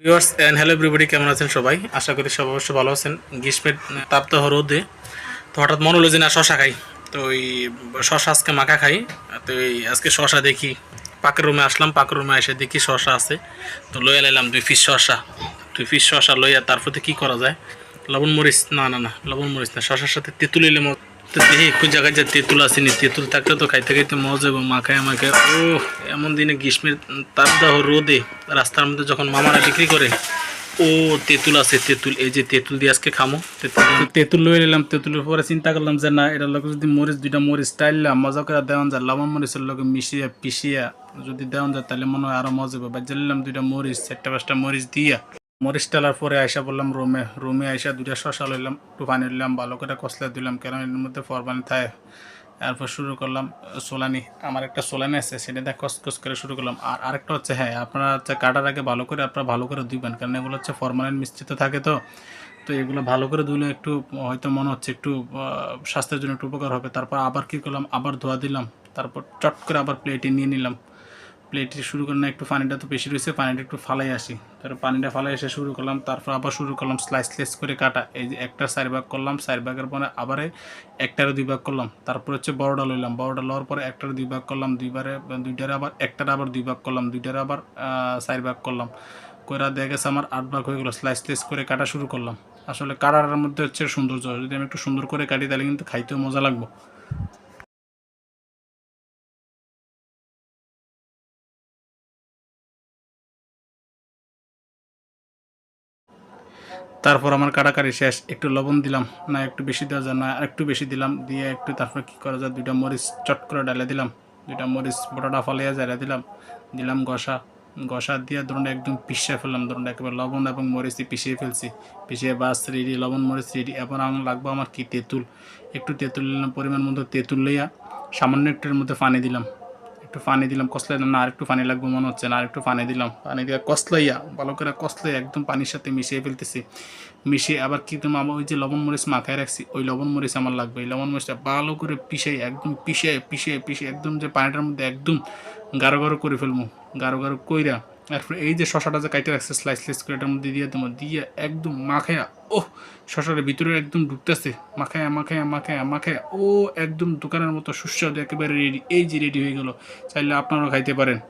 Viewers and hello everybody, কেমন আছেন সবাই? আশা করি সবাই অবশ্যই ভালো আছেন। গ্রীষ্মের তাপদাহ রোদে তো হঠাৎ মনে হলো যে না, শশা খাই। তো ওই শশা আজকে মাখা খাই। তো এই আজকে শশা দেখি, পাকের রুমে আসলাম, পাকের রুমে এসে দেখি শশা আছে। তো লইয়া লাইলাম 2 পিস শশা। 2 পিস শশা লইয়া তারপর কি করা যায়, লবণ মরিচ, না লবণ মরিচ না, শশার সাথে তেঁতুল এলে তো দেখি একটু জায়গায় যে তেঁতুল আসেনি, তেঁতুল থাকলে তো খাইতে খাইতে মজা এবং মাখায় মাখায় ও এমন দিনে গ্রীষ্মের তাপদাহ রোদে রাস্তার মধ্যে যখন মামারা বিক্রি করে, ও তেঁতুল আছে, তেঁতুল, এই যে তেঁতুল দিয়ে আজকে খামো। তেঁতুল লয়ে নিলাম, তেঁতুলের পরে চিন্তা করলাম যে না, এটার লগে যদি মরিচ, 2টা মরিচ টাইললাম মজা করে দেওয়ান যায়, লবণ মরিচের লগে মিশিয়ে পিষিয়া যদি দেওয়ান যায় তাহলে মনে হয় আরো মজা হবে। বাজ্যা নিলাম 2টা মরিচ, 4টা-5টা মরিচ দিয়া মরিচ টালার পরে আইসা বললাম রুমে আইসা 2টা শশা লইলাম, একটু পানি নিলাম, ভালো করে কষলা দিলাম, কারণ এর মধ্যে ফরবানি থাকে। তারপর শুরু করলাম সোলানি, আমার একটা সোলানি আছে, সেটা দিয়ে কসকস করে শুরু করলাম। আর আরেকটা হচ্ছে, হ্যাঁ, আপনারা হচ্ছে কাটার আগে ভালো করে ধুইবেন, কারণ এগুলো হচ্ছে ফরমালিন মিশ্রিত থাকে। তো তো এগুলো ভালো করে ধুলে একটু হয়তো মনে হচ্ছে একটু স্বাস্থ্যের জন্য একটু উপকার হবে। তারপর আবার কী করলাম, আবার ধোয়া দিলাম, তারপর চট করে আবার প্লেটে নিয়ে নিলাম। প্লেটে শুরু করলাম, একটু পানিটা তো বেশি রয়েছে, পানিটা একটু ফালাই আসি, তারপর পানিটা ফালাই এসে শুরু করলাম। তারপর আবার শুরু করলাম স্লাইস করে কাটা, এই যে একটা 4 ভাগ করলাম, 4 ভাগের পরে আবার একটারে 2 ভাগ করলাম। তারপর হচ্ছে বড়টা লইলাম, বড়টা লওয়ার পরে একটারে 2 ভাগ করলাম, দুইটারে আবার একটারে আবার 2 ভাগ করলাম, দুইটারে আবার 4 ভাগ করলাম। কইরা দেখা গেছে আমার 8 ভাগ হয়ে গেলো। স্লাইস করে কাটা শুরু করলাম। আসলে কাটার মধ্যে হচ্ছে সৌন্দর্য, যদি আমি একটু সুন্দর করে কাটি তাহলে কিন্তু খাইতেও মজা লাগবে। তারপর আমার কাটাকাটি শেষ, একটু লবণ দিলাম, না একটু বেশি দেওয়া যায়, না একটু বেশি দিলাম, দিয়ে একটু তারপর কী করা যায়, 2টা মরিচ চট করে ডালে দিলাম, 2টা মরিচ বড়টা ফালিয়ে জ্বালা দিলাম, দিলাম ঘষা দিয়ে ধরুন একদম পিষিয়ে ফেললাম, ধরুন একেবারে লবণ এবং মরিচ দিয়ে পিষিয়ে ফেলছি, পিষিয়ে বাস রেডি, লবণ মরিচ রেডি। এবার আমার লাগবে আমার কি, তেঁতুল। একটু তেঁতুল নিলাম, পরিমাণ মতো তেঁতুল লইয়া সামান্য একটুর মধ্যে পানি দিলাম, একটু পানি দিলাম, কষলাই না আরেকটু পানি লাগবে মনে হচ্ছে, না আরেকটু পানি দিলাম, পানি দিয়ে কষলাইয়া ভালো করে কষলাই একদম পানির সাথে মিশিয়ে ফেলতেছি। মিশিয়ে আবার কি তোমার আমার ওই যে লবণ মরিচ মাখায় রাখছি, ওই লবণ মরিচ আমার লাগবে। এই লবণ মরিচটা ভালো করে পিষাই, একদম পিষে একদম যে পানিটার মধ্যে একদম গাঢ় গাঢ় করে ফেলবো, গাঢ় গাঢ় কইরা। তারপরে এই যে শশাটা যে কাইটে রাখছে স্লাইস করে, এটার মধ্যে দিয়ে তোমার দিয়ে একদম মাখায়া, ও শশার ভিতরে একদম ঢুকতেছে, মাখায়া ও একদম দোকানের মতো সুস্বাদু একেবারে রেডি। এই যে রেডি হয়ে গেল, চাইলে আপনারাও খাইতে পারেন।